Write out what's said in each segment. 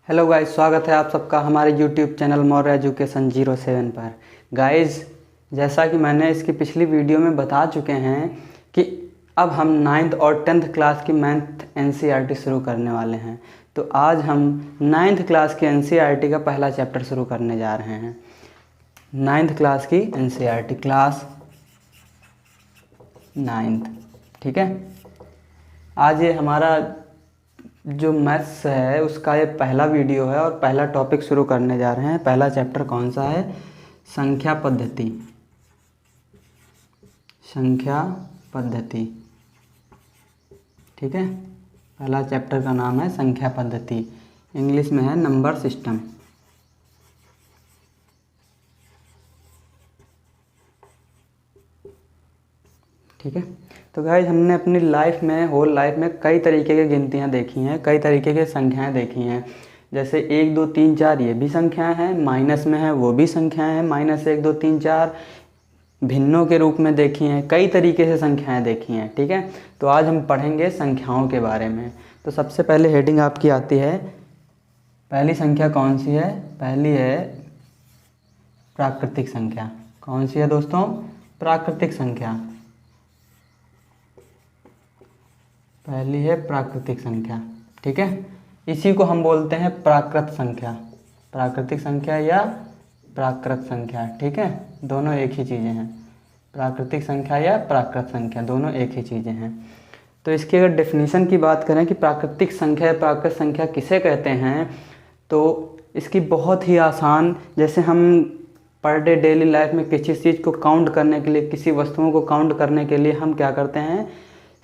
Hello guys, स्वागत है आप सबका हमारे यूट्यूब चैनल मौर्य एजुकेशन 07 पर। गाइस, जैसा कि मैंने इसकी पिछली वीडियो में बता चुके हैं कि अब हम 9th और 10th क्लास की मैथ एनसीईआरटी शुरू करने वाले हैं। तो आज हम 9th क्लास की एनसीईआरटी का पहला चैप्टर शुरू करने जा रहे हैं। 9th क्लास की एनसीईआरटी, क्लास 9th। ठीक है, आज ये हमारा जो मैथ्स है उसका ये पहला वीडियो है और पहला टॉपिक शुरू करने जा रहे हैं। पहला चैप्टर कौन सा है? संख्या पद्धति। संख्या पद्धति, ठीक है। पहला चैप्टर का नाम है संख्या पद्धति, इंग्लिश में है नंबर सिस्टम। ठीक है, तो गाइस हमने अपनी लाइफ में, होल लाइफ में कई तरीके की गिनतियाँ देखी हैं, कई तरीके की संख्याएं देखी हैं। जैसे 1 2 3 4 ये भी संख्याएं हैं, माइनस में है वो भी संख्याएं हैं, -1 2 3 4 भिन्नों के रूप में देखी हैं, कई तरीके से संख्याएं देखी हैं। ठीक है, तो आज हम पढ़ेंगे संख्याओं के बारे में। तो सबसे पहले हेडिंग आपकी आती है, पहली संख्या कौन सी है? पहली है प्राकृतिक संख्या। कौन सी है दोस्तों? प्राकृतिक संख्या। पहली है प्राकृतिक संख्या। ठीक है, इसी को हम बोलते हैं प्राकृत संख्या। प्राकृतिक संख्या या प्राकृत संख्या, ठीक है, दोनों एक ही चीज़ें हैं। प्राकृतिक संख्या या प्राकृत संख्या दोनों एक ही चीज़ें हैं। तो इसकी अगर डेफिनेशन की बात करें कि प्राकृतिक संख्या या प्राकृत संख्या किसे कहते हैं, तो इसकी बहुत ही आसान, जैसे हम पर डे डेली लाइफ में किसी चीज़ को काउंट करने के लिए, किसी वस्तुओं को काउंट करने के लिए हम क्या करते हैं?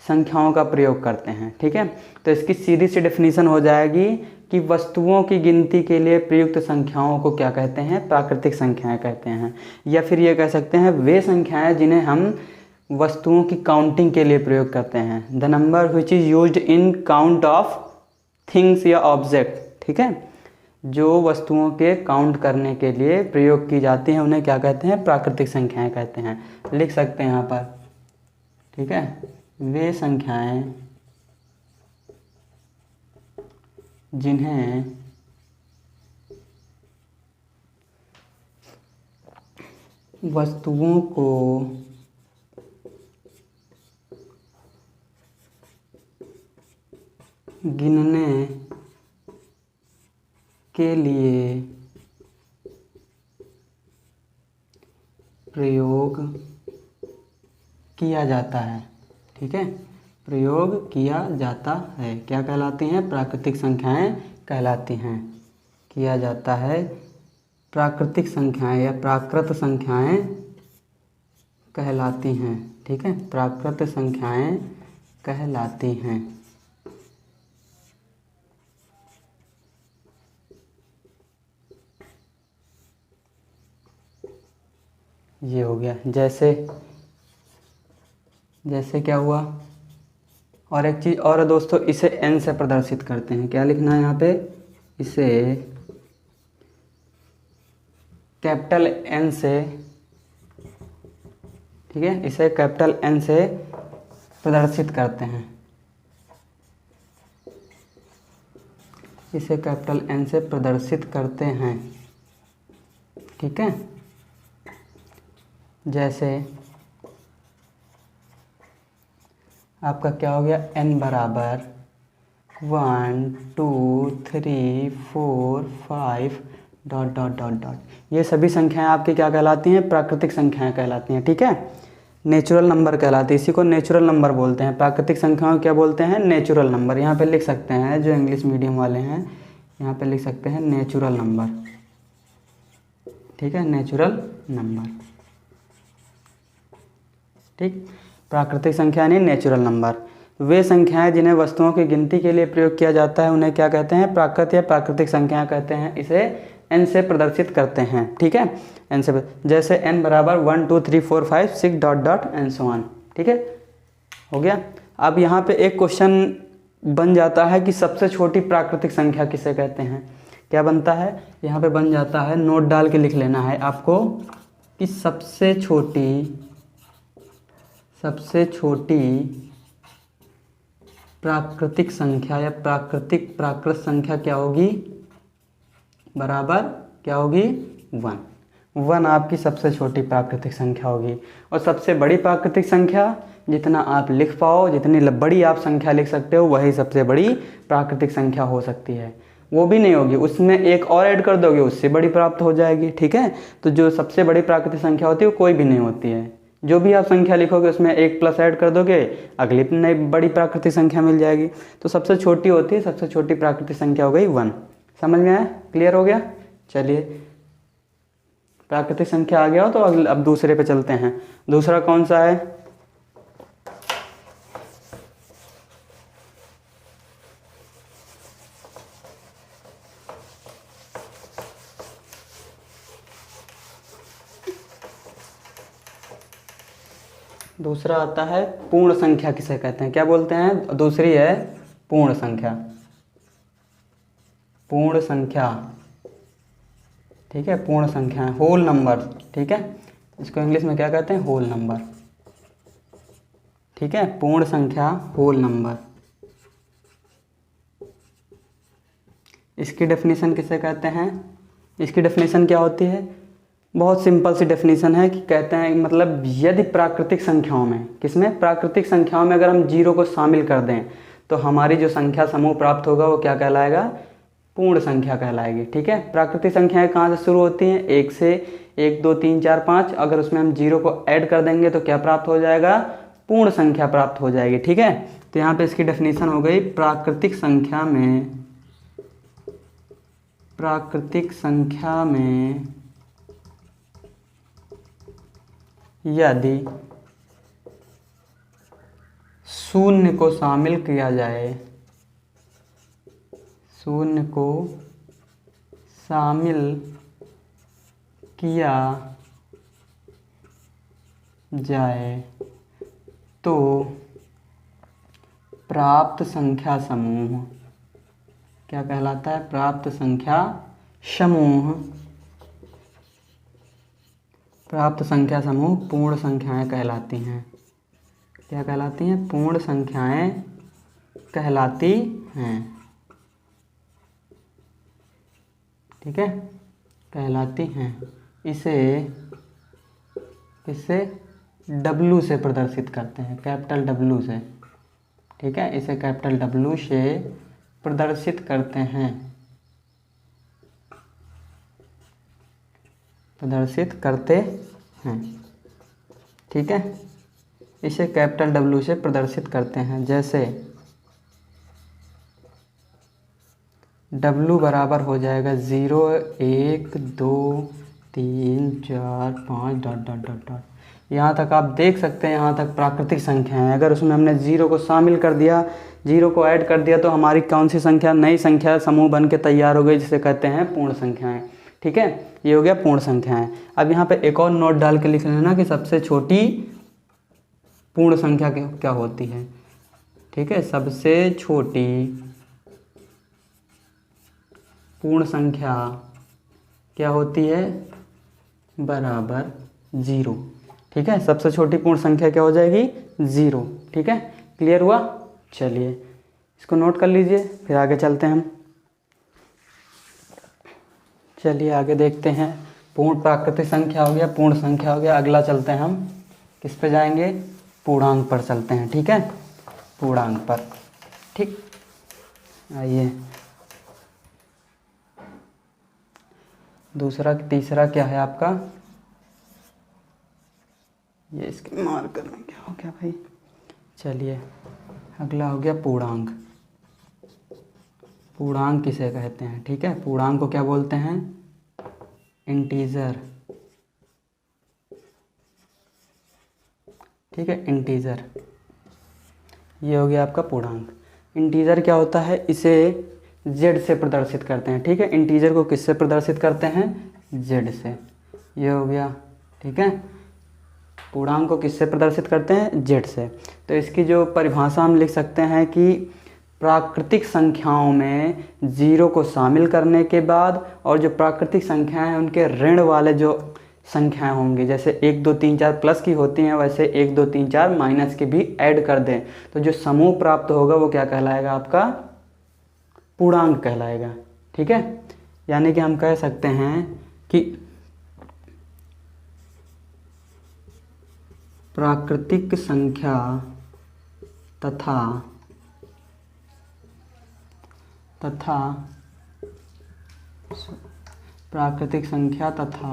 संख्याओं का प्रयोग करते हैं। ठीक है, तो इसकी सीधी सी डेफिनेशन हो जाएगी कि वस्तुओं की गिनती के लिए प्रयुक्त संख्याओं को क्या कहते हैं? प्राकृतिक संख्याएं कहते हैं। या फिर ये कह सकते हैं वे संख्याएं जिन्हें हम वस्तुओं की काउंटिंग के लिए प्रयोग करते हैं। The number which is used in count of things या ऑब्जेक्ट। ठीक है, जो वस्तुओं के काउंट करने के लिए प्रयोग की जाती हैं उन्हें क्या कहते हैं? प्राकृतिक संख्याएं कहते हैं। लिख सकते हैं यहाँ पर, ठीक है, वे संख्याएं जिन्हें वस्तुओं को गिनने के लिए प्रयोग किया जाता है। ठीक है, प्रयोग किया जाता है, क्या कहलाती हैं? प्राकृतिक संख्याएं कहलाती हैं। किया जाता है, प्राकृतिक संख्याएं या प्राकृत संख्याएं कहलाती हैं। ठीक है, प्राकृत संख्याएं कहलाती हैं। ये हो गया। जैसे क्या हुआ? और एक चीज़ और है दोस्तों, इसे n से प्रदर्शित करते हैं। क्या लिखना है यहाँ पे? इसे कैपिटल N से, ठीक है, इसे कैपिटल N से प्रदर्शित करते हैं। इसे कैपिटल N से प्रदर्शित करते हैं। ठीक है, जैसे आपका क्या हो गया? n बराबर 1 2 3 4 5 ... ये सभी संख्याएं आपकी क्या कहलाती हैं? प्राकृतिक संख्याएं कहलाती हैं। ठीक है, नेचुरल नंबर कहलाती है। इसी को नेचुरल नंबर बोलते हैं। प्राकृतिक संख्याओं क्या बोलते हैं? Natural number. यहाँ पे लिख सकते हैं, जो इंग्लिश मीडियम वाले हैं यहाँ पे लिख सकते हैं नेचुरल नंबर। ठीक है, नेचुरल नंबर। ठीक, प्राकृतिक संख्या नहीं, नेचुरल नंबर। वे संख्याएं जिन्हें वस्तुओं की गिनती के लिए प्रयोग किया जाता है उन्हें क्या कहते हैं? प्राकृत या प्राकृतिक संख्या कहते हैं। इसे n से प्रदर्शित करते हैं। ठीक है, n से, जैसे n बराबर 1 2 3 4 5 6 ... एंड सो ऑन। ठीक है, हो गया। अब यहाँ पे एक क्वेश्चन बन जाता है कि सबसे छोटी प्राकृतिक संख्या किसे कहते हैं? क्या बनता है? यहाँ पे बन जाता है, नोट डाल के लिख लेना है आपको कि सबसे छोटी प्राकृतिक संख्या या प्राकृत संख्या क्या होगी? बराबर क्या होगी 1। 1 आपकी सबसे छोटी प्राकृतिक संख्या होगी। और सबसे बड़ी प्राकृतिक संख्या जितना आप लिख पाओ, जितनी बड़ी आप संख्या लिख सकते हो वही सबसे बड़ी प्राकृतिक संख्या हो सकती है। वो भी नहीं होगी, उसमें एक और ऐड कर दोगे उससे बड़ी प्राप्त हो जाएगी। ठीक है, तो जो सबसे बड़ी प्राकृतिक संख्या होती है वो कोई भी नहीं होती है। जो भी आप संख्या लिखोगे उसमें एक प्लस ऐड कर दोगे, अगली नई बड़ी प्राकृतिक संख्या मिल जाएगी। तो सबसे छोटी होती है, सबसे छोटी प्राकृतिक संख्या हो गई 1। समझ में आया? क्लियर हो गया? चलिए, प्राकृतिक संख्या आ गया हो तो अब दूसरे पे चलते हैं। दूसरा कौन सा है? दूसरा आता है पूर्ण संख्या, किसे कहते हैं, क्या बोलते हैं? दूसरी है पूर्ण संख्या। पूर्ण संख्या, ठीक है, पूर्ण संख्या है, होल नंबर। ठीक है, इसको इंग्लिश में क्या कहते हैं? Whole number. ठीक है, पूर्ण संख्या, होल नंबर। इसकी डेफिनेशन किसे कहते हैं? इसकी डेफिनेशन क्या होती है? बहुत सिंपल सी डेफिनेशन है कि कहते हैं मतलब यदि प्राकृतिक संख्याओं में, किसमें? प्राकृतिक संख्याओं में अगर हम 0 को शामिल कर दें तो हमारी जो संख्या समूह प्राप्त होगा वो क्या कहलाएगा? पूर्ण संख्या कहलाएगी। ठीक है, प्राकृतिक संख्याएं कहाँ से शुरू होती हैं? 1 से, 1 2 3 4 5। अगर उसमें हम 0 को ऐड कर देंगे तो क्या प्राप्त हो जाएगा? पूर्ण संख्या प्राप्त हो जाएगी। ठीक है, तो यहाँ पे इसकी डेफिनेशन हो गई, प्राकृतिक संख्या में, प्राकृतिक संख्या में यदि 0 को शामिल किया जाए, 0 को शामिल किया जाए तो प्राप्त संख्या समूह क्या कहलाता है? प्राप्त संख्या समूह। प्राप्त संख्या समूह पूर्ण संख्याएं कहलाती हैं। क्या कहलाती हैं? पूर्ण संख्याएं कहलाती हैं। ठीक है, कहलाती हैं। इसे W से प्रदर्शित करते हैं, कैपिटल W से। ठीक है, इसे कैपिटल W से प्रदर्शित करते हैं, प्रदर्शित करते हैं। ठीक है, इसे कैपिटल W से प्रदर्शित करते हैं। जैसे W बराबर हो जाएगा 0 1 2 3 4 5 डॉट डॉट डॉट डॉट। यहाँ तक आप देख सकते हैं, यहाँ तक प्राकृतिक संख्या है। अगर उसमें हमने 0 को शामिल कर दिया, 0 को ऐड कर दिया तो हमारी कौन सी संख्या? नई संख्या समूह बन के तैयार हो गई, जिसे कहते हैं पूर्ण संख्याएं। ठीक है, ये हो गया पूर्ण संख्याएं। अब यहाँ पे एक और नोट डाल के लिख लेना कि सबसे छोटी पूर्ण संख्या क्या होती है। ठीक है, सबसे छोटी पूर्ण संख्या क्या होती है? बराबर 0। ठीक है, सबसे छोटी पूर्ण संख्या क्या हो जाएगी? 0। ठीक है, क्लियर हुआ? चलिए इसको नोट कर लीजिए, फिर आगे चलते हैं हम। चलिए आगे देखते हैं। पूर्ण प्राकृतिक संख्या हो गया, पूर्ण संख्या हो गया। अगला चलते हैं हम, किस पे जाएंगे? पूर्णांक पर चलते हैं। ठीक है, पूर्णांक पर। ठीक, आइए दूसरा तीसरा क्या है आपका? ये इसके मार्कर में क्या हो गया भाई? चलिए अगला हो गया पूर्णांक। पूर्णांक किसे कहते हैं? ठीक है, पूर्णांक को क्या बोलते हैं? इंटीजर। ठीक है, इंटीजर। ये हो गया आपका पूर्णांक। इंटीजर क्या होता है? इसे Z से प्रदर्शित करते हैं। ठीक है, इंटीजर को किससे प्रदर्शित करते हैं? Z से। ये हो गया। ठीक है, पूर्णांक को किससे प्रदर्शित करते हैं? Z से। तो इसकी जो परिभाषा हम लिख सकते हैं कि प्राकृतिक संख्याओं में 0 को शामिल करने के बाद और जो प्राकृतिक संख्याएं हैं उनके ऋण वाले जो संख्याएं होंगी, जैसे 1 2 3 4 प्लस की होती हैं, वैसे 1 2 3 4 माइनस की भी ऐड कर दें तो जो समूह प्राप्त होगा वो क्या कहलाएगा? आपका पूर्णांक कहलाएगा। ठीक है, यानी कि हम कह सकते हैं कि प्राकृतिक संख्या तथा प्राकृतिक संख्या तथा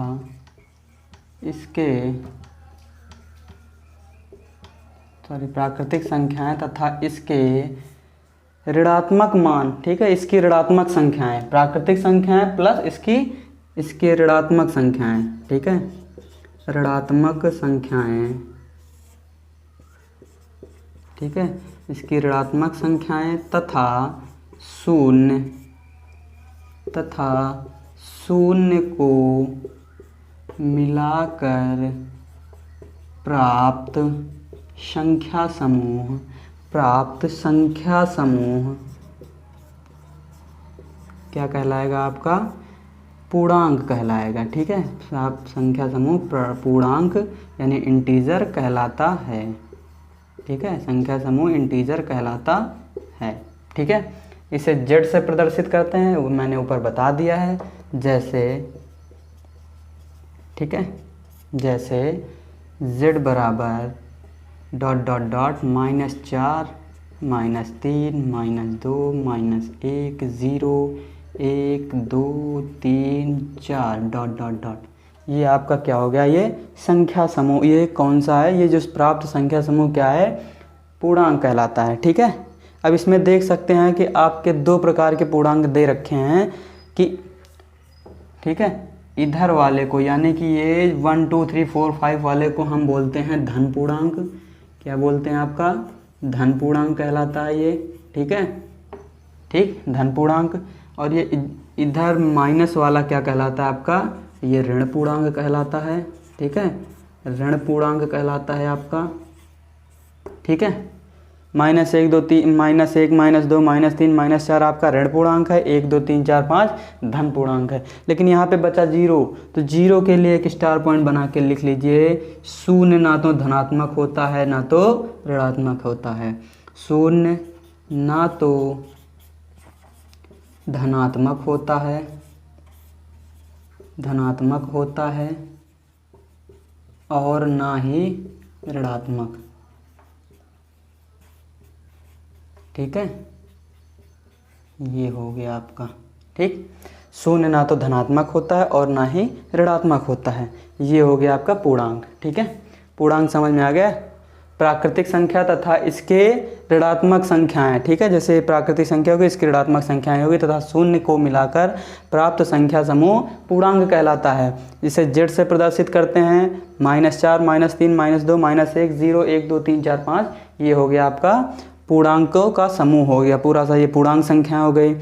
इसके प्राकृतिक संख्याएं तथा इसके ऋणात्मक मान, ठीक है, इसकी ऋणात्मक संख्याएं, प्राकृतिक संख्याएं प्लस इसकी ऋणात्मक संख्याएं, ठीक है, ऋणात्मक संख्याएं, ठीक है, इसकी ऋणात्मक संख्याएं तथा शून्य को मिलाकर प्राप्त संख्या समूह क्या कहलाएगा? आपका पूर्णांक कहलाएगा, ठीक है। प्राप्त संख्या समूह पूर्णांक यानी इंटीजर कहलाता है, ठीक है, संख्या समूह इंटीजर कहलाता है, ठीक है। इसे z से प्रदर्शित करते हैं, वो मैंने ऊपर बता दिया है, जैसे, ठीक है, जैसे z बराबर ... -4 -3 -2 -1 0 1 2 3 4 ... ये आपका क्या हो गया? ये संख्या समूह, ये कौन सा है? ये जो प्राप्त संख्या समूह क्या है? पूर्णांक कहलाता है, ठीक है। अब इसमें देख सकते हैं कि आपके दो प्रकार के पूर्णांक दे रखे हैं कि, ठीक है, इधर वाले को यानी कि ये 1 2 3 4 5 वाले को हम बोलते हैं धन पूर्णांक। क्या बोलते हैं? आपका धन पूर्णांक कहलाता है ये, ठीक है, ठीक, धन पूर्णांक। और ये इधर माइनस वाला क्या कहलाता है? आपका ये ऋण पूर्णांक कहलाता है, ठीक है, ऋण पूर्णांक कहलाता है आपका, ठीक है। -1 2 3 -1 -2 -3 -4 आपका ऋण पूर्णांक है, 1 2 3 4 5 धन पूर्णांक है। लेकिन यहाँ पे बचा 0, तो 0 के लिए एक स्टार पॉइंट बना के लिख लीजिए, शून्य ना तो धनात्मक होता है ना तो ऋणात्मक होता है। शून्य ना तो धनात्मक होता है और ना ही ऋणात्मक, ठीक है, ये हो गया आपका, ठीक। शून्य ना तो धनात्मक होता है और ना ही ऋणात्मक होता है, ये हो गया आपका पूर्णांक, ठीक है। पूर्णांक समझ में आ गया? प्राकृतिक संख्या तथा इसके ऋणात्मक संख्याएं, ठीक है, जैसे प्राकृतिक संख्या होगी इसकी ऋणात्मक संख्याएं होगी तथा शून्य को मिलाकर प्राप्त संख्या समूह पूर्णांक कहलाता है। जिसे z से प्रदर्शित करते हैं, -4 -3 -2 -1 0 1 2 3 4 5, ये हो गया आपका पूर्णांकों का समूह हो गया, पूरा सा ये पूर्णांक संख्या हो गई।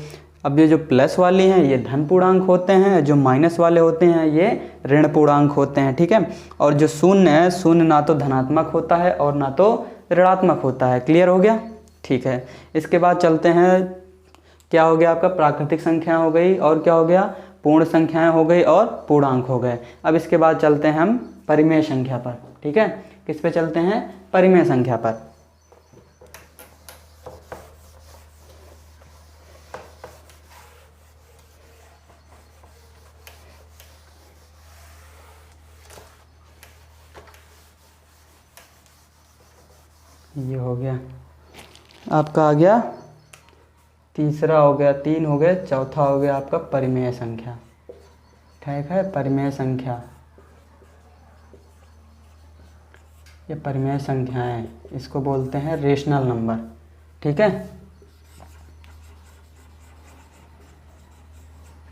अब ये जो प्लस वाली हैं ये धन पूर्णांक होते हैं, जो माइनस वाले होते हैं ये ऋण पूर्णांक होते हैं, ठीक है। और जो शून्य है, शून्य ना तो धनात्मक होता है और ना तो ऋणात्मक होता है। क्लियर हो गया? ठीक है। इसके बाद चलते हैं, क्या हो गया आपका? प्राकृतिक संख्या हो गई, और क्या हो गया? पूर्ण संख्याएं हो गई और पूर्णांक हो गए। अब इसके बाद चलते हैं हम परिमेय संख्या पर, ठीक है। किस पे चलते हैं? परिमेय संख्या पर। ये हो गया आपका, आ गया तीसरा, हो गया 3 हो गए, चौथा हो गया आपका परिमेय संख्या, ठीक है। परिमेय संख्या, ये परिमेय संख्या है, इसको बोलते हैं रेशनल नंबर, ठीक है।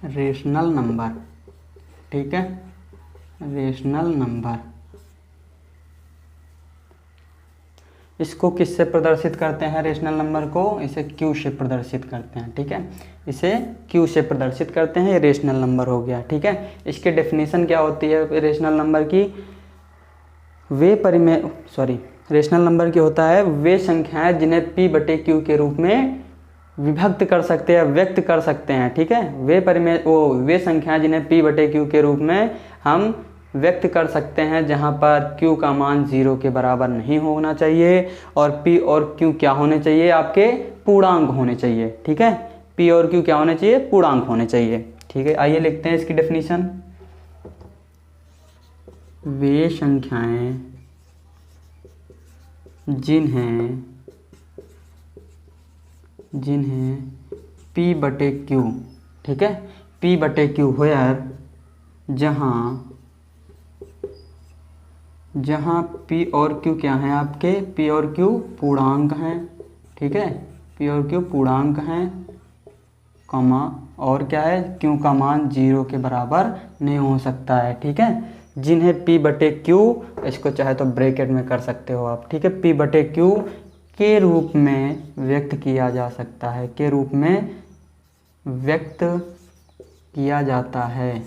रेशनल नंबर, ठीक है, रेशनल नंबर। इसको किससे प्रदर्शित करते हैं? रेशनल नंबर को इसे Q से प्रदर्शित करते हैं, ठीक है, इसे Q से प्रदर्शित करते हैं। ये रेशनल नंबर हो गया, ठीक है। इसकी डेफिनेशन क्या होती है रेशनल नंबर की? रेशनल नंबर की होता है वे संख्याएं जिन्हें P/Q के रूप में विभक्त कर सकते हैं, व्यक्त कर सकते हैं, ठीक है। वे संख्याएं जिन्हें P/Q के रूप में हम व्यक्त कर सकते हैं जहां पर Q का मान 0 के बराबर नहीं होना चाहिए और P और Q क्या होने चाहिए? आपके पूर्णांक होने चाहिए, ठीक है। P और Q क्या होने चाहिए? पूर्णांक होने चाहिए, ठीक है, आइए लिखते हैं इसकी डेफिनेशन। वे संख्याएं जिन्हें P/Q, ठीक है, P/Q वेयर जहाँ P और Q क्या हैं आपके, P और Q पूर्णांक हैं, ठीक है, P और Q पूर्णांक हैं, कॉमा और क्या है, Q का मान 0 के बराबर नहीं हो सकता है, ठीक है। जिन्हें P/Q, इसको चाहे तो ब्रैकेट में कर सकते हो आप, ठीक है, P/Q के रूप में व्यक्त किया जा सकता है, के रूप में व्यक्त किया जाता है,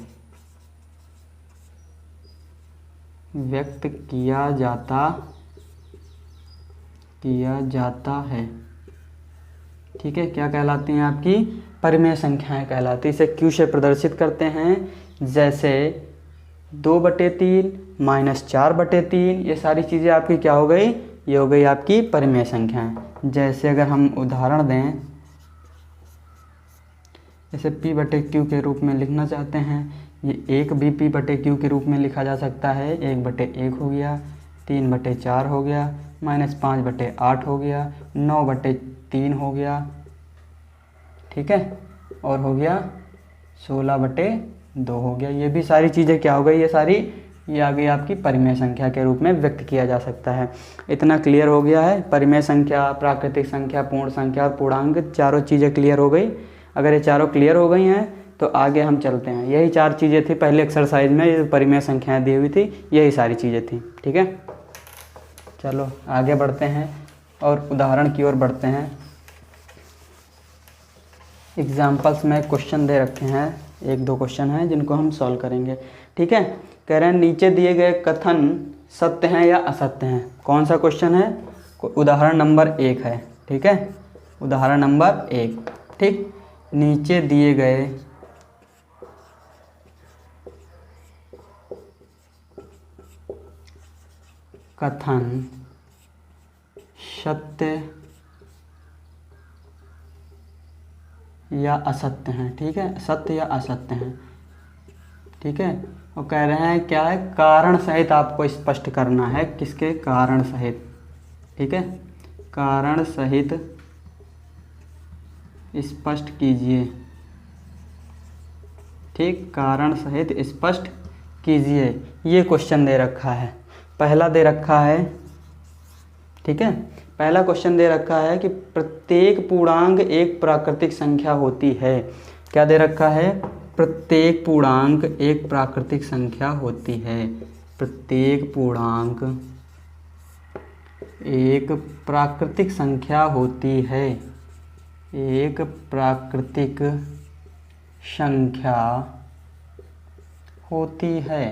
व्यक्त किया जाता है, ठीक है। क्या कहलाती हैं आपकी, परिमेय संख्याएं कहलाती है। इसे Q से प्रदर्शित करते हैं, जैसे 2/3 -4/3, ये सारी चीज़ें आपकी क्या हो गई, ये हो गई आपकी परिमेय संख्याएं। जैसे अगर हम उदाहरण दें, इसे P/Q के रूप में लिखना चाहते हैं, ये 1 भी P/Q के रूप में लिखा जा सकता है, 1/1 हो गया, 3/4 हो गया, -5/8 हो गया, 9/3 हो गया, ठीक है, और हो गया 16/2 हो गया। ये भी सारी चीज़ें क्या हो गई, ये आ गई आपकी परिमेय संख्या के रूप में व्यक्त किया जा सकता है। इतना क्लियर हो गया है, परिमेय संख्या, प्राकृतिक संख्या, पूर्ण संख्या और पूर्णांक, चारों चीज़ें क्लियर हो गई। अगर ये चारों क्लियर हो गई हैं तो आगे हम चलते हैं। यही 4 चीज़ें थी पहले एक्सरसाइज में, ये परिमेय संख्याएँ दी हुई थी, यही सारी चीज़ें थी, ठीक है। चलो आगे बढ़ते हैं और उदाहरण की ओर बढ़ते हैं। एग्जाम्पल्स में क्वेश्चन दे रखे हैं, 1-2 क्वेश्चन हैं जिनको हम सॉल्व करेंगे, ठीक है। कह रहे हैं नीचे दिए गए कथन सत्य हैं या असत्य हैं। कौन सा क्वेश्चन है, उदाहरण नंबर 1 है, ठीक है, उदाहरण नंबर 1, ठीक। नीचे दिए गए कथन सत्य या असत्य हैं, ठीक है, सत्य या असत्य हैं, ठीक है। वो कह रहे हैं क्या है, कारण सहित आपको स्पष्ट करना है, किसके, कारण सहित, ठीक है, कारण सहित स्पष्ट कीजिए, ठीक, कारण सहित स्पष्ट कीजिए। ये क्वेश्चन दे रखा है, पहला दे रखा है, ठीक है, पहला क्वेश्चन दे रखा है कि प्रत्येक पूर्णांक एक प्राकृतिक संख्या होती है। क्या दे रखा है, प्रत्येक पूर्णांक एक प्राकृतिक संख्या होती है, प्रत्येक पूर्णांक एक प्राकृतिक संख्या होती है, एक प्राकृतिक संख्या होती है,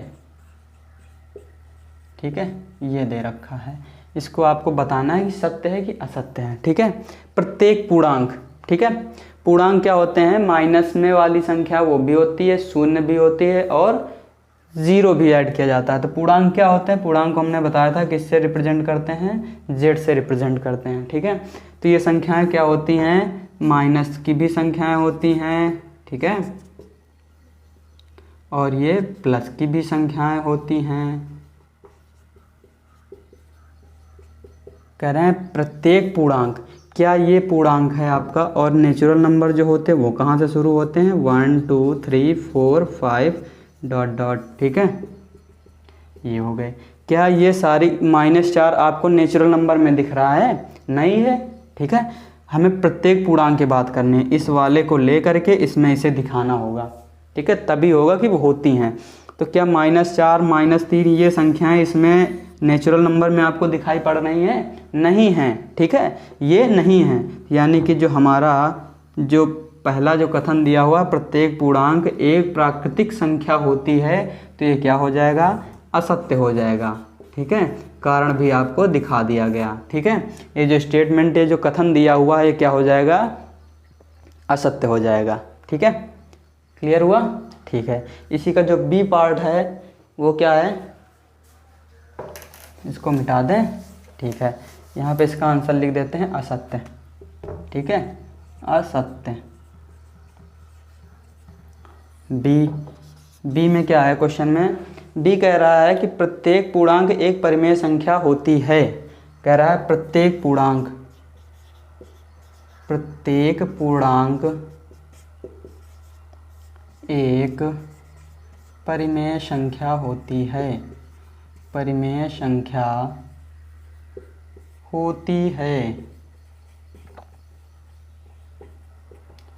ठीक है, ये दे रखा है। इसको आपको बताना है कि सत्य है कि असत्य है, ठीक है। प्रत्येक पूर्णांक, ठीक है, पूर्णांक क्या होते हैं, माइनस में वाली संख्या वो भी होती है, शून्य भी होती है और 0 भी ऐड किया जाता है। तो पूर्णांक क्या होते हैं, पूर्णांक को हमने बताया था किससे रिप्रेजेंट करते हैं, Z से रिप्रेजेंट करते हैं, ठीक है। तो ये संख्याएं क्या होती हैं, माइनस की भी संख्याएं होती हैं, ठीक है, और ये प्लस की भी संख्याएं होती हैं। कह रहे हैं प्रत्येक पूर्णांक, क्या ये पूर्णांक है आपका, और नेचुरल नंबर जो होते हैं वो कहाँ से शुरू होते हैं, 1 2 3 4 5 डॉट डॉट, ठीक है, ये हो गए। क्या ये सारी -4 आपको नेचुरल नंबर में दिख रहा है, नहीं है, ठीक है। हमें प्रत्येक पूर्णांक की बात करनी है, इस वाले को ले करके इसमें इसे दिखाना होगा, ठीक है, तभी होगा कि वो होती हैं। तो क्या -4 -3 ये संख्याएं इसमें नेचुरल नंबर में आपको दिखाई पड़ रही हैं, नहीं हैं, ठीक है, ये नहीं हैं। यानी कि जो हमारा जो पहला जो कथन दिया हुआ, प्रत्येक पूर्णांक एक प्राकृतिक संख्या होती है, तो ये क्या हो जाएगा, असत्य हो जाएगा, ठीक है। कारण भी आपको दिखा दिया गया, ठीक है। ये जो स्टेटमेंट, ये जो कथन दिया हुआ है, ये क्या हो जाएगा, असत्य हो जाएगा, ठीक है। क्लियर हुआ, ठीक है। इसी का जो बी पार्ट है वो क्या है, इसको मिटा दें, ठीक है। यहाँ पे इसका आंसर लिख देते हैं असत्य, ठीक है, असत्य। बी में क्या है क्वेश्चन में? बी कह रहा है कि प्रत्येक पूर्णांक एक परिमेय संख्या होती है। कह रहा है प्रत्येक पूर्णांक एक परिमेय संख्या होती है। परिमेय संख्या होती है।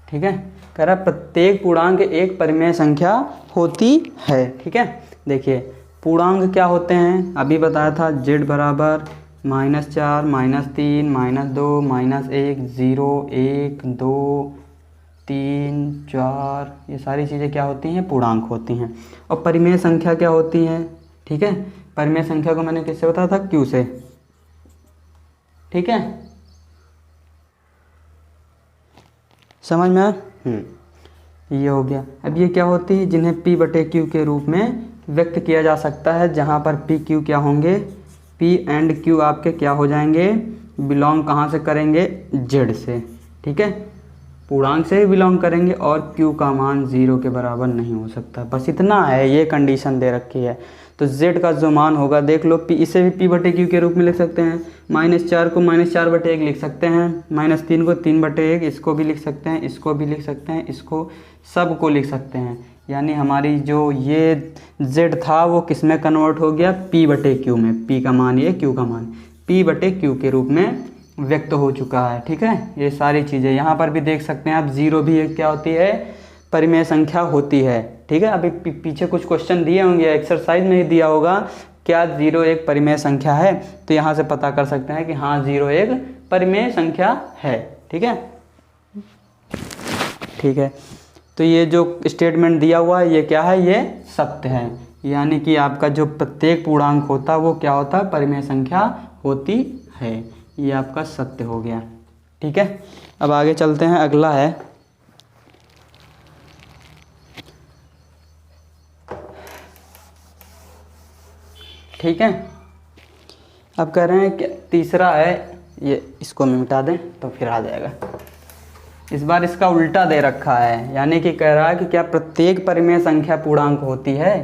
ठीक है, कह रहा है प्रत्येक पूर्णांक एक परिमेय संख्या होती है। ठीक है, देखिए पूर्णांक क्या होते हैं, अभी बताया था z बराबर -4, -3, -2, -1, 0, 1, 2, 3, 4, ये सारी चीज़ें क्या होती हैं? पूर्णांक होती हैं। और परिमेय संख्या क्या होती हैं? ठीक है, परिमेय संख्या को मैंने किससे बताया था? q से। ठीक है, समझ में आया? ये हो गया। अब ये क्या होती है? जिन्हें p/q के रूप में व्यक्त किया जा सकता है, जहाँ पर p q क्या होंगे? p एंड q आपके क्या हो जाएंगे? बिलोंग कहाँ से करेंगे? z से। ठीक है, पूर्णांक से ही बिलोंग करेंगे और q का मान 0 के बराबर नहीं हो सकता। बस इतना है, ये कंडीशन दे रखी है। तो z का जो मान होगा देख लो, p इसे भी p/q के रूप में लिख सकते हैं। -4 को -4/1 लिख सकते हैं, -3 को 3/1, इसको भी लिख सकते हैं, इसको भी लिख सकते हैं, इसको सब को लिख सकते हैं। यानी हमारी जो ये z था वो किस में कन्वर्ट हो गया? p/q में। p का मान ये, q का मान p/q के रूप में व्यक्त हो चुका है। ठीक है, ये सारी चीज़ें यहाँ पर भी देख सकते हैं आप। 0 भी एक क्या होती है? परिमेय संख्या होती है। ठीक है, अभी पीछे कुछ क्वेश्चन दिए होंगे, एक्सरसाइज में ही दिया होगा, क्या 0 एक परिमेय संख्या है? तो यहाँ से पता कर सकते हैं कि हाँ 0 एक परिमेय संख्या है। ठीक है, ठीक है, तो ये जो स्टेटमेंट दिया हुआ है ये क्या है? ये सत्य है। यानी कि आपका जो प्रत्येक पूर्णांक होता है वो क्या होता है? परिमेय संख्या होती है। ये आपका सत्य हो गया। ठीक है, अब आगे चलते हैं। अगला है ठीक है, अब कह रहे हैं कि तीसरा है, ये इसको मिटा दें तो फिर आ जाएगा। इस बार इसका उल्टा दे रखा है, यानी कि कह रहा है कि क्या प्रत्येक परिमेय संख्या पूर्णांक होती है?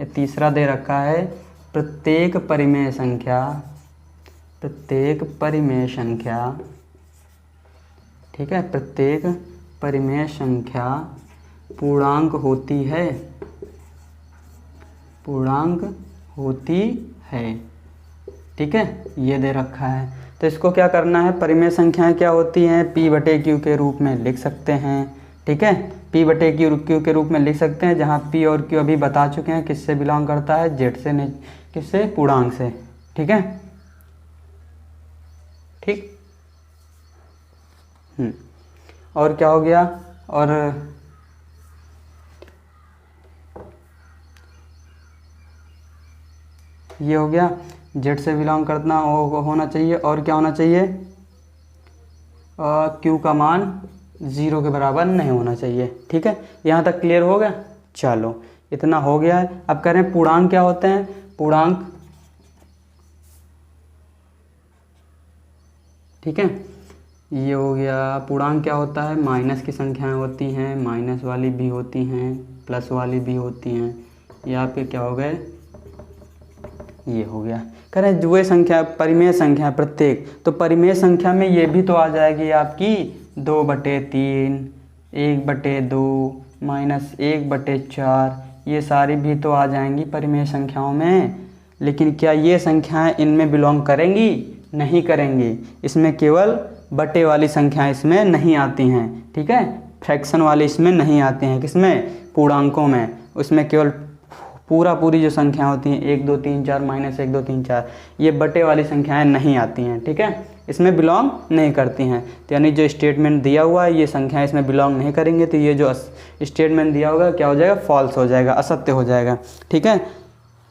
ये तीसरा दे रखा है प्रत्येक परिमेय संख्या। ठीक है, प्रत्येक परिमेय संख्या पूर्णांक होती है। ठीक है, ये दे रखा है। तो इसको क्या करना है? परिमेय संख्याएं क्या होती हैं? p/q के रूप में लिख सकते हैं। ठीक है, p/q के रूप में लिख सकते हैं, जहाँ p और q अभी बता चुके हैं किससे बिलोंग करता है? z से, नहीं किससे? पूर्णांक से। ठीक है, ठीक। और क्या हो गया? और ये हो गया, जेड से बिलोंग करना होना चाहिए। और क्या होना चाहिए? क्यू का मान 0 के बराबर नहीं होना चाहिए। ठीक है, यहाँ तक क्लियर हो गया? चलो, इतना हो गया है। अब कह रहे हैं पूर्णांक क्या होते हैं? पूर्णांक, ठीक है, ये हो गया। पूर्णांक क्या होता है? माइनस की संख्याएं होती हैं, माइनस वाली भी होती हैं, प्लस वाली भी होती हैं। ये आपके क्या हो गए? ये हो गया। कह रहे हैं द्वितीय संख्या, परिमेय संख्या प्रत्येक, तो परिमेय संख्या में ये भी तो आ जाएगी आपकी 2/3, 1/2, -1/4, ये सारी भी तो आ जाएंगी परिमेय संख्याओं में। लेकिन क्या ये संख्याएं इनमें बिलोंग करेंगी? नहीं करेंगी। इसमें केवल बटे वाली संख्याएं इसमें नहीं आती हैं। ठीक है, फ्रैक्शन वाली इसमें नहीं आती हैं। किसमें? पूर्णांकों में। उसमें केवल पूरी जो संख्या होती हैं 1 2 3 4 -1 2 3 4, ये बटे वाली संख्याएं नहीं आती हैं। ठीक है, इसमें बिलोंग नहीं करती हैं। तो यानी जो स्टेटमेंट दिया हुआ है ये संख्याएं इसमें बिलोंग नहीं करेंगे, तो ये जो स्टेटमेंट दिया होगा क्या हो जाएगा? फॉल्स हो जाएगा, असत्य हो जाएगा। ठीक है,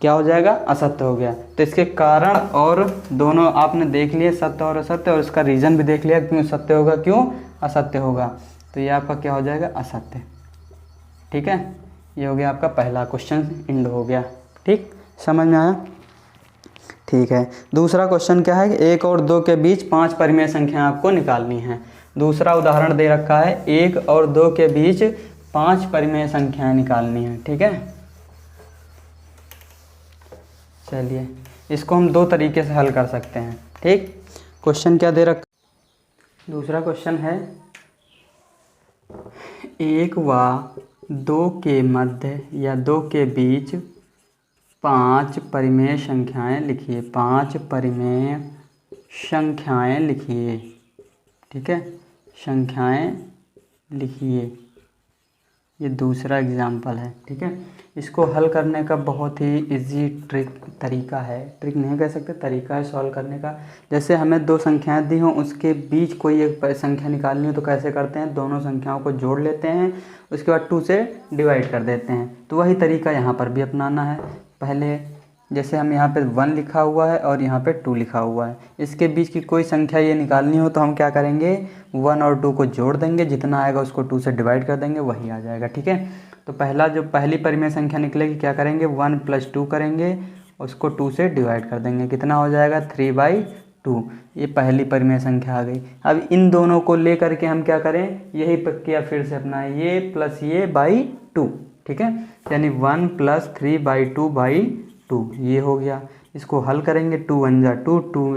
क्या हो जाएगा? असत्य हो गया। तो इसके कारण और दोनों आपने देख लिए, सत्य और असत्य, और इसका रीज़न भी देख लिया, क्यों सत्य होगा, क्यों असत्य होगा। तो ये आपका क्या हो जाएगा? असत्य। ठीक है, ये हो गया आपका पहला क्वेश्चन एंड हो गया। ठीक, समझ में आया? ठीक है, दूसरा क्वेश्चन क्या है? 1 और 2 के बीच 5 परिमेय संख्याएं आपको निकालनी है। दूसरा उदाहरण दे रखा है, 1 और 2 के बीच 5 परिमेय संख्याएं निकालनी है, ठीक है। चलिए इसको हम 2 तरीके से हल कर सकते हैं, ठीक। क्वेश्चन क्या दे रखा, दूसरा क्वेश्चन है 1 व 2 के मध्य या 2 के बीच 5 परिमेय संख्याएं लिखिए। 5 परिमेय संख्याएं लिखिए, ठीक है, संख्याएं लिखिए। ये दूसरा एग्जाम्पल है, ठीक है। इसको हल करने का बहुत ही इजी तरीका है, ट्रिक नहीं कह सकते, तरीका है सॉल्व करने का। जैसे हमें 2 संख्याएं दी हों, उसके बीच कोई एक संख्या निकालनी हो तो कैसे करते हैं, दोनों संख्याओं को जोड़ लेते हैं, उसके बाद 2 से डिवाइड कर देते हैं। तो वही तरीका यहाँ पर भी अपनाना है। पहले जैसे हम यहाँ पे 1 लिखा हुआ है और यहाँ पे 2 लिखा हुआ है, इसके बीच की कोई संख्या ये निकालनी हो तो हम क्या करेंगे, 1 और 2 को जोड़ देंगे, जितना आएगा उसको 2 से डिवाइड कर देंगे, वही आ जाएगा, ठीक है। तो पहली परिमेय संख्या निकलेगी, क्या करेंगे, 1 + 2 करेंगे, उसको 2 से डिवाइड कर देंगे, कितना हो जाएगा, 3/2। ये पहली परिमेय संख्या आ गई। अब इन दोनों को ले करके हम क्या करें, यही प्रक्रिया फिर से अपना, ये प्लस ये बाई 2, ठीक है, यानी 1 + 3/2/2 ये हो गया। इसको हल करेंगे, 2 × 1 = 2,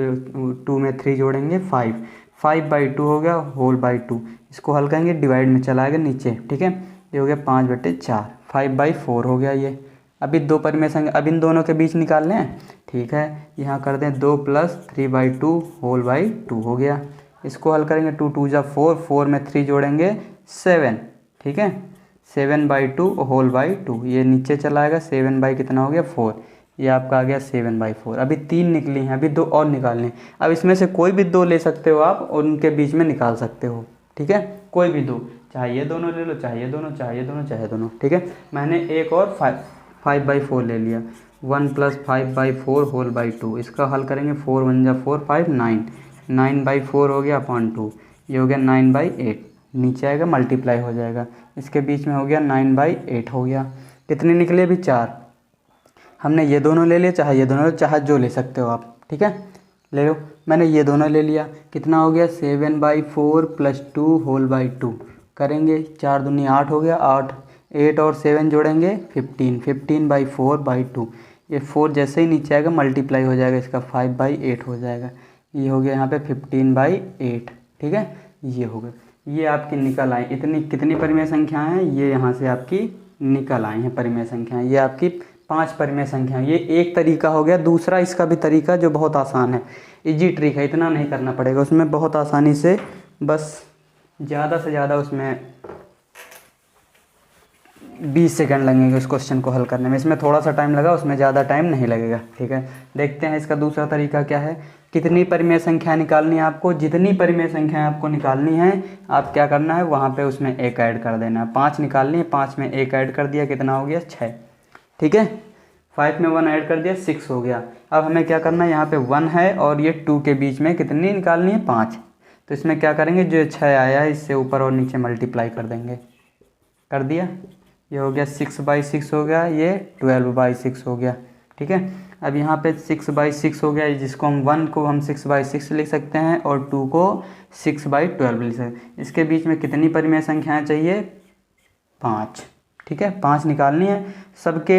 2 में 3 जोड़ेंगे 5, 5/2 हो गया होल बाई 2। इसको हल करेंगे, डिवाइड में चला गया नीचे, ठीक है, ये हो गया 5/4, 5/4 हो गया ये। अभी 2 परिमेय संख्या, अब इन दोनों के बीच निकाल लें, ठीक है, यहाँ कर दें 2 + 3/2 होल बाई 2 हो गया। इसको हल करेंगे, 2 × 2 = 4, 4 में 3 जोड़ेंगे 7, ठीक है, 7/2 होल बाई 2, ये नीचे चला आएगा, 7 कितना हो गया 4, ये आपका आ गया 7/4। अभी 3 निकली हैं, अभी 2 और निकालने हैं। अब इसमें से कोई भी 2 ले सकते हो आप और उनके बीच में निकाल सकते हो, ठीक है, कोई भी 2, चाहे ये दोनों ले लो, चाहे ये दोनों, चाहे ये दोनों, चाहे दोनों, ठीक है। मैंने एक और 5/4 ले लिया, 1 + 5/4 होल बाई 2। इसका हल करेंगे, 4 × 1 = 4, 5 9, 9/4 हो गया अपॉन 2, ये हो गया 9/8, नीचे आएगा मल्टीप्लाई हो जाएगा, इसके बीच में हो गया 9/8 हो गया। कितने निकले अभी, 4। हमने ये दोनों ले लिए, चाहे ये दोनों, चाहे जो ले सकते हो आप, ठीक है, ले लो। मैंने ये दोनों ले लिया, कितना हो गया, 7/4 + 2 होल बाई 2 करेंगे, 4 दूनी 8 हो गया, 8 8 और 7 जोड़ेंगे 15, 15/4/2, ये 4 जैसे ही नीचे आएगा मल्टीप्लाई हो जाएगा, इसका 5/8 हो जाएगा, ये हो गया यहाँ पे 15/8, ठीक है, ये हो गया। ये आपकी निकल आई, इतनी कितनी परिमेय संख्याएं हैं, ये यहाँ से आपकी निकल आई हैं परिमेय संख्याएं, ये आपकी 5 परिमेय संख्याएं। ये एक तरीका हो गया। दूसरा इसका भी तरीका जो बहुत आसान है, इजी ट्रिक है, इतना नहीं करना पड़ेगा उसमें, बहुत आसानी से, बस ज़्यादा से ज़्यादा उसमें 20 सेकंड लगेंगे उस क्वेश्चन को हल करने में। इसमें थोड़ा सा टाइम लगा, उसमें ज़्यादा टाइम नहीं लगेगा, ठीक है। देखते हैं इसका दूसरा तरीका क्या है। कितनी परिमेय संख्या निकालनी है आपको, जितनी परिमेय संख्या आपको निकालनी है, आप क्या करना है, वहाँ पे उसमें 1 ऐड कर देना है। 5 निकालनी है, 5 में 1 ऐड कर दिया, कितना हो गया, 6, ठीक है। 5 में 1 ऐड कर दिया, 6 हो गया। अब हमें क्या करना है, यहाँ पे 1 है और ये 2 के बीच में कितनी निकालनी है, 5। तो इसमें क्या करेंगे, जो 6 आया है इससे ऊपर और नीचे मल्टीप्लाई कर देंगे, कर दिया, ये हो गया 6/6 हो गया, ये 12/6 हो गया, ठीक है। अब यहाँ पे 6/6 हो गया, जिसको हम 1 को हम 6/6 लिख सकते हैं और 2 को 6/12 लिख सकते हैं। इसके बीच में कितनी परिमेय संख्याएं चाहिए, 5, ठीक है, 5 निकालनी है। सबके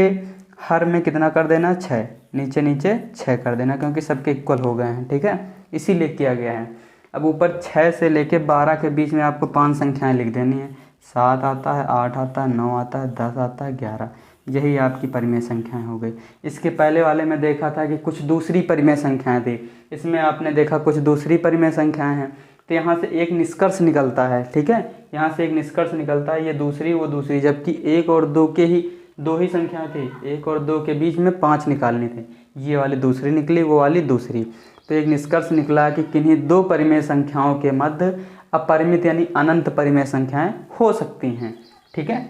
हर में कितना कर देना, 6, नीचे नीचे 6 कर देना, क्योंकि सबके इक्वल हो गए हैं, ठीक है, इसीलिए किया गया है। अब ऊपर 6 से लेके 12 के बीच में आपको 5 संख्याएं लिख देनी है। 7 आता है, 8 आता है, 9 आता है, 10 आता है, 11, यही आपकी परिमेय संख्याएं हो गई। इसके पहले वाले में देखा था कि कुछ दूसरी परिमेय संख्याएं थी, इसमें आपने देखा कुछ दूसरी परिमेय संख्याएं हैं, तो यहाँ से एक निष्कर्ष निकलता है, ठीक है, यहाँ से एक निष्कर्ष निकलता है, ये दूसरी वो दूसरी, जबकि 1 और 2 के ही 2 ही संख्याएं थी, 1 और 2 के बीच में 5 निकालनी थी, ये वाली दूसरी निकली, वो वाली दूसरी। तो एक निष्कर्ष निकला कि किन्हीं 2 परिमेय संख्याओं के मध्य अपरिमित यानी अनंत परिमेय संख्याएं हो सकती हैं, ठीक है।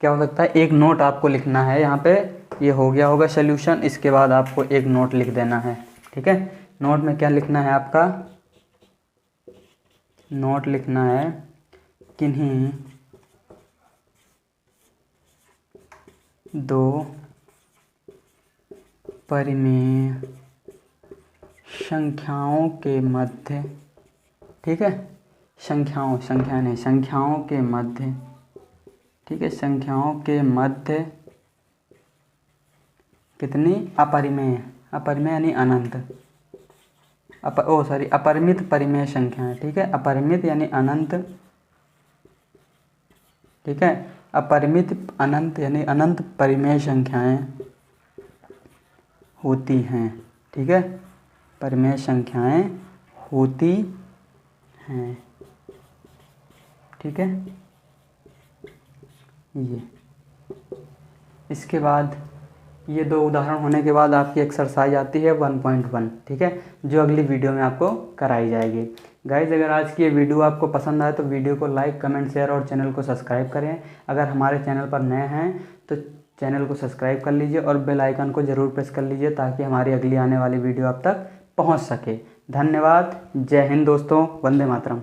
क्या हो सकता है, एक नोट आपको लिखना है यहाँ पे, ये हो गया होगा सॉल्यूशन, इसके बाद आपको एक नोट लिख देना है, ठीक है। नोट में क्या लिखना है आपका, नोट लिखना है, किन्हीं 2 परिमेय संख्याओं के मध्य, ठीक है, संख्याएं नहीं, संख्याओं के मध्य ठीक है, संख्याओं के मध्य कितनी अपरिमेय, अपरिमेय यानी अनंत, अपरिमित परिमेय संख्याएं। ठीक है, अपरिमित यानी अनंत, ठीक है, अपरिमित अनंत यानी अनंत परिमेय संख्याएं होती हैं। ठीक है, परिमेय संख्याएं होती हैं। ठीक है, ये इसके बाद ये दो उदाहरण होने के बाद आपकी एक्सरसाइज आती है 1.1। ठीक है, जो अगली वीडियो में आपको कराई जाएगी। गाइज, अगर आज की ये वीडियो आपको पसंद आए तो वीडियो को लाइक, कमेंट, शेयर और चैनल को सब्सक्राइब करें। अगर हमारे चैनल पर नए हैं तो चैनल को सब्सक्राइब कर लीजिए और बेल आइकन को ज़रूर प्रेस कर लीजिए ताकि हमारी अगली आने वाली वीडियो आप तक पहुँच सके। धन्यवाद। जय हिंद दोस्तों। वंदे मातरम।